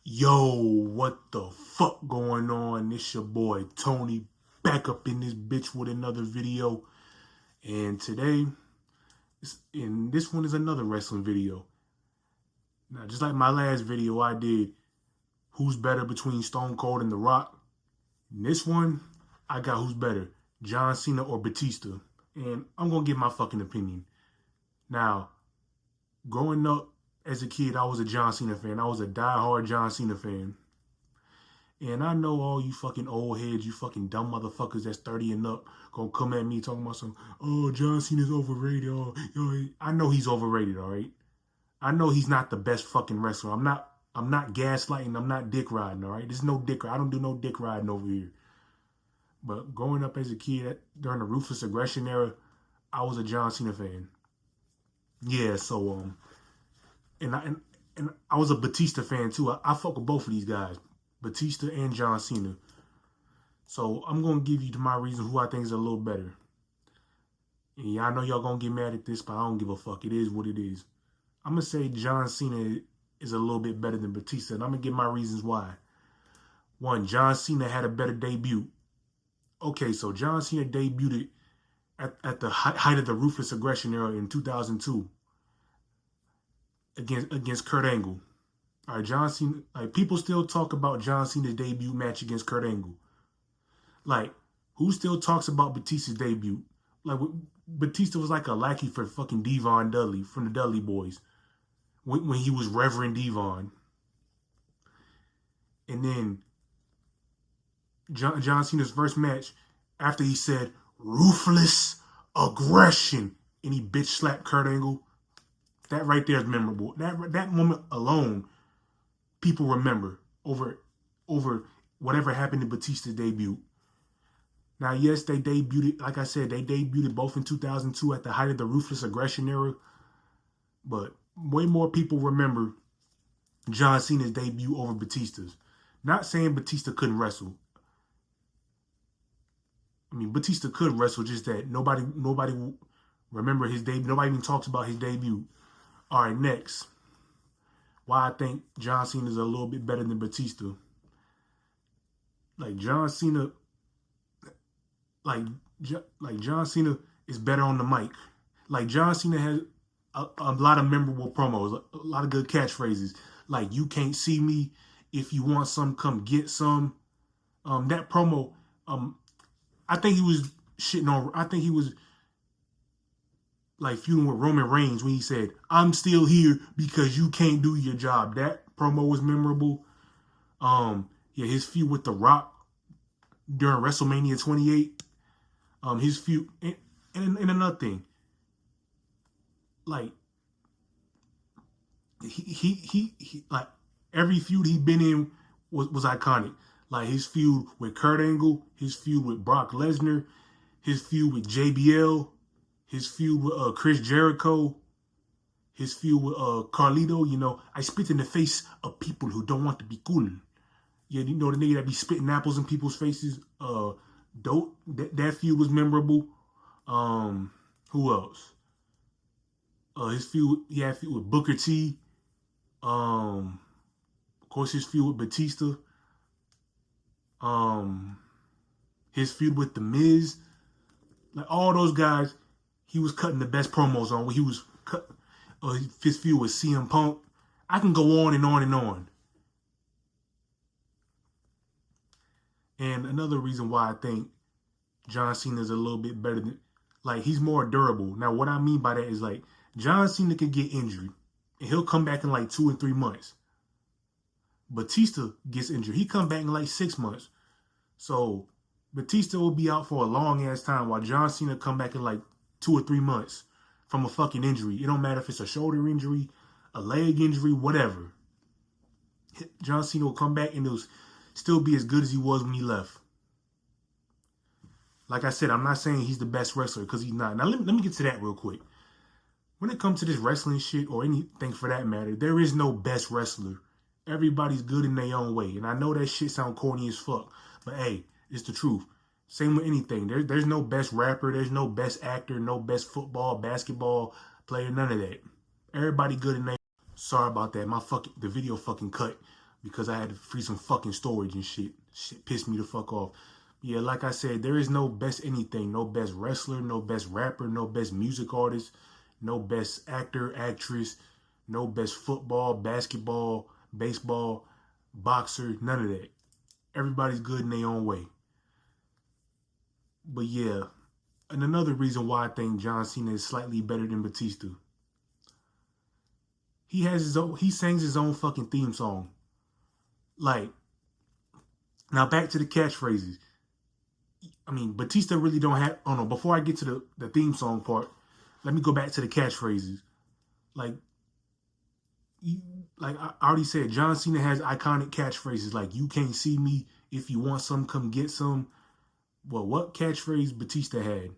Yo, what the fuck going on? It's your boy Tony back up in this bitch with another video. And today, this one is another wrestling video. Now, just like my last video I did, who's better between Stone Cold and The Rock? In this one, I got who's better, John Cena or Batista. And I'm going to give my fucking opinion. Now, growing up as a kid, I was a John Cena fan. I was a diehard John Cena fan. And I know all you fucking old heads, you fucking dumb motherfuckers that's 30 and up gonna come at me talking about some, oh, John Cena's overrated. Oh, yo, I know he's overrated, all right? I know he's not the best fucking wrestler. I'm not gaslighting. I'm not dick riding, all right? There's no dick. I don't do no dick riding over here. But growing up as a kid during the Ruthless Aggression era, I was a John Cena fan. Yeah, so and I was a Batista fan too. I fuck with both of these guys, Batista and John Cena. So I'm gonna give you my reason who I think is a little better. And yeah, I know y'all gonna get mad at this, but I don't give a fuck. It is what it is. I'm gonna say John Cena is a little bit better than Batista, and I'm gonna give my reasons why. One, John Cena had a better debut. Okay, so John Cena debuted at the height of the Ruthless Aggression era in 2002 against Kurt Angle. All right, John Cena. Like, people still talk about John Cena's debut match against Kurt Angle. Like, who still talks about Batista's debut? Like, Batista was like a lackey for fucking Devon Dudley from the Dudley Boys when he was Reverend Devon. And then John Cena's first match, after he said ruthless aggression and he bitch slapped Kurt Angle, that right there is memorable. That moment alone, people remember over whatever happened in Batista's debut. Now, yes, they debuted, like I said, they debuted both in 2002 at the height of the Ruthless Aggression era, but way more people remember John Cena's debut over Batista's. Not saying Batista couldn't wrestle. I mean, Batista could wrestle, just that nobody remember his debut. Nobody even talks about his debut. All right, next. Why I think John Cena is a little bit better than Batista. Like, John Cena, like John Cena is better on the mic. Like, John Cena has a lot of memorable promos, a lot of good catchphrases. Like, you can't see me. If you want some, come get some. That promo, I think he was shitting on, I think he was like feuding with Roman Reigns when he said, I'm still here because you can't do your job. That promo was memorable. Yeah, his feud with The Rock during WrestleMania 28. His feud, and another thing, like, he like, every feud he been in was iconic. Like, his feud with Kurt Angle, his feud with Brock Lesnar, his feud with JBL, his feud with Chris Jericho, his feud with Carlito. You know, I spit in the face of people who don't want to be cool. Yeah, you know, the nigga that be spitting apples in people's faces. Dope. That feud was memorable. Who else? His feud, he had a feud with Booker T. Of course, his feud with Batista. His feud with The Miz. Like, all those guys, he was cutting the best promos on. When he was his feud with CM Punk. I can go on and on and on. And another reason why I think John Cena is a little bit better than, like, he's more durable. Now, what I mean by that is, like, John Cena can get injured and he'll come back in like 2 and 3 months. Batista gets injured. He come back in like 6 months. So Batista will be out for a long ass time while John Cena come back in like 2 or 3 months from a fucking injury. It don't matter if it's a shoulder injury, a leg injury, whatever. John Cena will come back and he'll still be as good as he was when he left. Like I said, I'm not saying he's the best wrestler, because he's not. Now, let me get to that real quick. When it comes to this wrestling shit, or anything for that matter, there is no best wrestler. Everybody's good in their own way. And I know that shit sound corny as fuck, but hey, it's the truth. Same with anything. There's no best rapper. There's no best actor. No best football, basketball player. None of that. Everybody good in their... Sorry about that. The video fucking cut. because I had to free some fucking storage and shit. Shit pissed me the fuck off. Yeah, like I said, there is no best anything. No best wrestler, no best rapper, no best music artist, no best actor, actress, no best football, basketball, baseball, boxer, none of that. Everybody's good in their own way. But yeah, and another reason why I think John Cena is slightly better than Batista. He sings his own fucking theme song. Like, now back to the catchphrases. I mean, Batista really don't have. Oh no, before I get to the theme song part, let me go back to the catchphrases. Like, like I already said, John Cena has iconic catchphrases like "You can't see me. If you want some, come get some." Well, what catchphrase Batista had?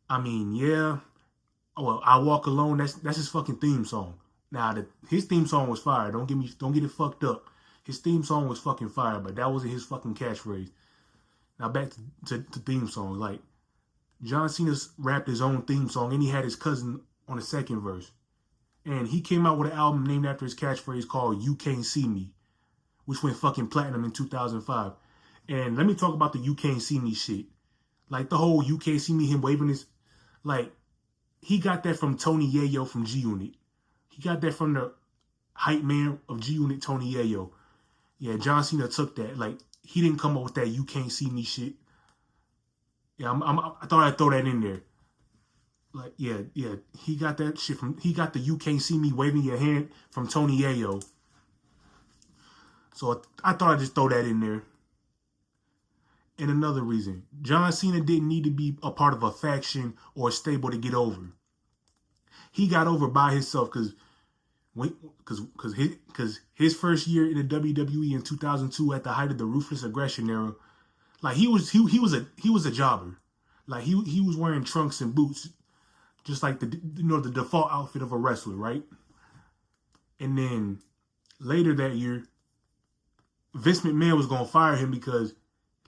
I mean, yeah. Well, "I Walk Alone." That's his fucking theme song. Now, his theme song was fire. Don't get it fucked up. His theme song was fucking fire, but that wasn't his fucking catchphrase. Now back to theme songs. Like, John Cena rapped his own theme song, and he had his cousin on the second verse. And he came out with an album named after his catchphrase called "You Can't See Me," which went fucking platinum in 2005. And let me talk about the "You Can't See Me" shit. Like, the whole "You Can't See Me," him waving his, like, he got that from Tony Yayo from G Unit. He got that from the hype man of G Unit, Tony Yayo. Yeah, John Cena took that. Like, he didn't come up with that "You Can't See Me" shit. Yeah, I thought I'd throw that in there. Like, yeah, he got that shit he got the "You Can't See Me" waving your hand from Tony Yayo. So I thought I'd just throw that in there. And another reason, John Cena didn't need to be a part of a faction or a stable to get over. He got over by himself because his first year in the WWE in 2002 at the height of the ruthless aggression era, like he was a jobber. Like, he was wearing trunks and boots, just like the default outfit of a wrestler, right? And then later that year, Vince McMahon was gonna fire him because,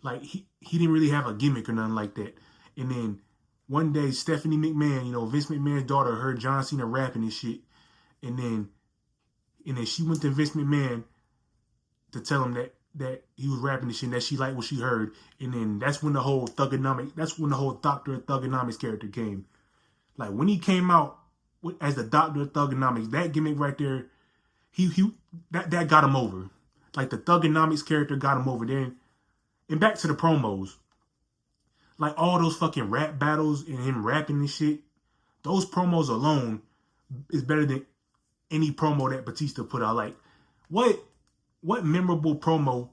like, he didn't really have a gimmick or nothing like that. And then one day, Stephanie McMahon, Vince McMahon's daughter, heard John Cena rapping and shit, and then she went to Vince McMahon to tell him that he was rapping and shit, and that she liked what she heard. And then that's when the whole Doctor of Thugonomics character came. Like, when he came out as the Doctor of Thugonomics, that gimmick right there, he that got him over. Like, the Thugonomics character got him over. Then, and back to the promos, like, all those fucking rap battles and him rapping and shit, those promos alone is better than any promo that Batista put out. Like, what memorable promo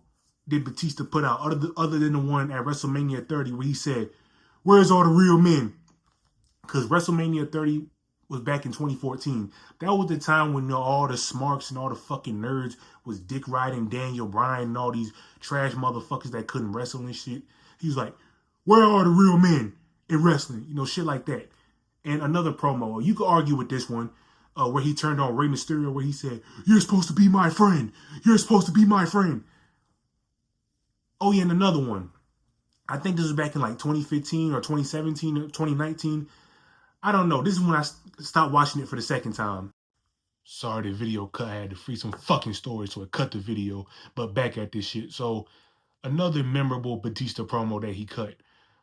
did Batista put out other than the one at WrestleMania 30 where he said, "Where's all the real men?" Because WrestleMania 30 was back in 2014. That was the time when all the smarks and all the fucking nerds was dick riding Daniel Bryan and all these trash motherfuckers that couldn't wrestle and shit. He was like, "Where are the real men in wrestling?" Shit like that. And another promo, you could argue with this one, where he turned on Rey Mysterio, where he said, "You're supposed to be my friend. You're supposed to be my friend." Oh yeah, and another one. I think this was back in like 2015 or 2017 or 2019. I don't know. This is when I stopped watching it for the second time. Sorry, the video cut. I had to free some fucking storage, so it cut the video. But back at this shit. So another memorable Batista promo that he cut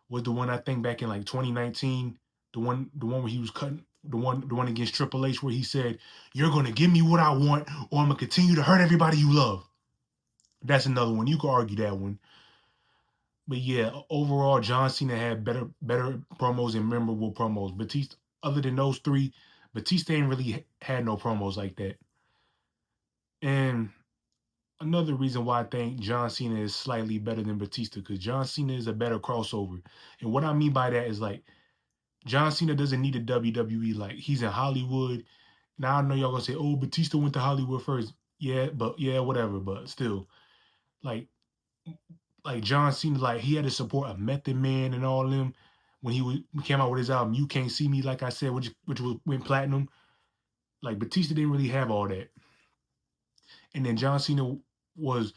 was the one, I think, back in like 2019. The one where he was cutting the one against Triple H, where he said, "You're gonna give me what I want, or I'm gonna continue to hurt everybody you love." That's another one. You could argue that one. But yeah, overall, John Cena had better promos and memorable promos. Batista, other than those three, Batista ain't really had no promos like that. And another reason why I think John Cena is slightly better than Batista, because John Cena is a better crossover. And what I mean by that is, like, John Cena doesn't need a WWE. Like, he's in Hollywood. Now I know y'all gonna say, "Oh, Batista went to Hollywood first." Yeah, but yeah, whatever. But still, like, John Cena, like, he had to support a Method Man and all them when he came out with his album "You Can't See Me," like I said, which went platinum. Like, Batista didn't really have all that. And then John Cena was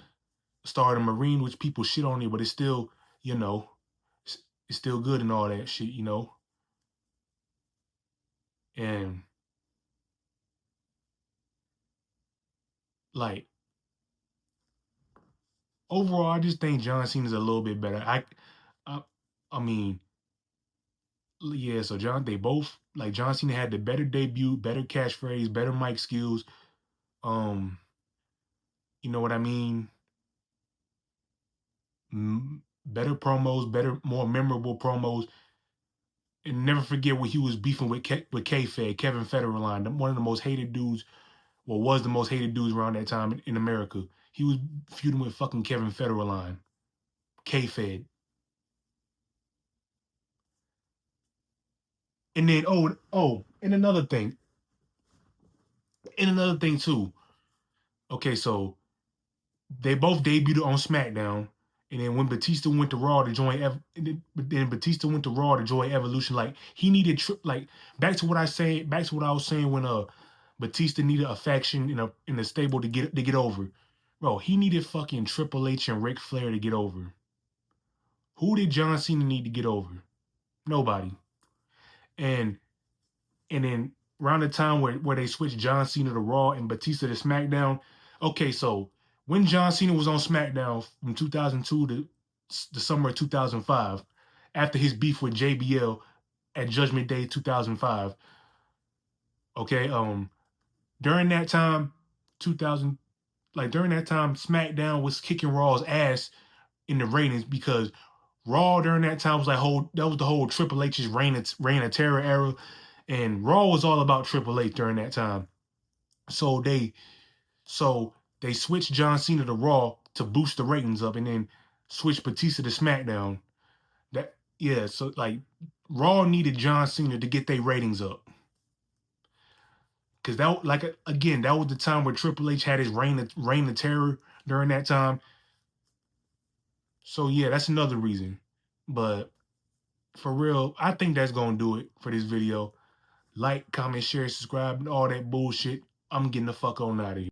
starred in Marine, which people shit on it, but it's still, you know, it's still good and all that shit. And, like, overall, I just think John Cena's a little bit better. I, I mean, yeah. So they both like John Cena had the better debut, better catchphrase, better mic skills. Um, you know what I mean? Better promos, better, more memorable promos. And never forget when he was beefing with K-Fed, Kevin Federline, one of the most hated dudes, well, was the most hated dudes around that time in America. He was feuding with fucking Kevin Federline, K-Fed. And then, and another thing too. Okay, so they both debuted on SmackDown, and then when Batista went to Raw to join, then Batista went to Raw to join Evolution. Like he needed, like back to what I was saying when Batista needed a faction in a stable to get over. Bro, he needed fucking Triple H and Ric Flair to get over. Who did John Cena need to get over? Nobody. And then around the time where they switched John Cena to Raw and Batista to SmackDown. Okay, so when John Cena was on SmackDown from 2002 to the summer of 2005, after his beef with JBL at Judgment Day 2005. Okay, during that time, 2000, like during that time, SmackDown was kicking Raw's ass in the ratings because Raw during that time was that was the whole Triple H's reign of terror era, and Raw was all about Triple H during that time. So they switched John Cena to Raw to boost the ratings up, and then switched Batista to SmackDown. That yeah, so like Raw needed John Cena to get their ratings up. Cause that like again, that was the time where Triple H had his reign of terror during that time. So yeah, that's another reason. But for real, I think that's gonna do it for this video. Like, comment, share, subscribe, and all that bullshit. I'm getting the fuck on out of here.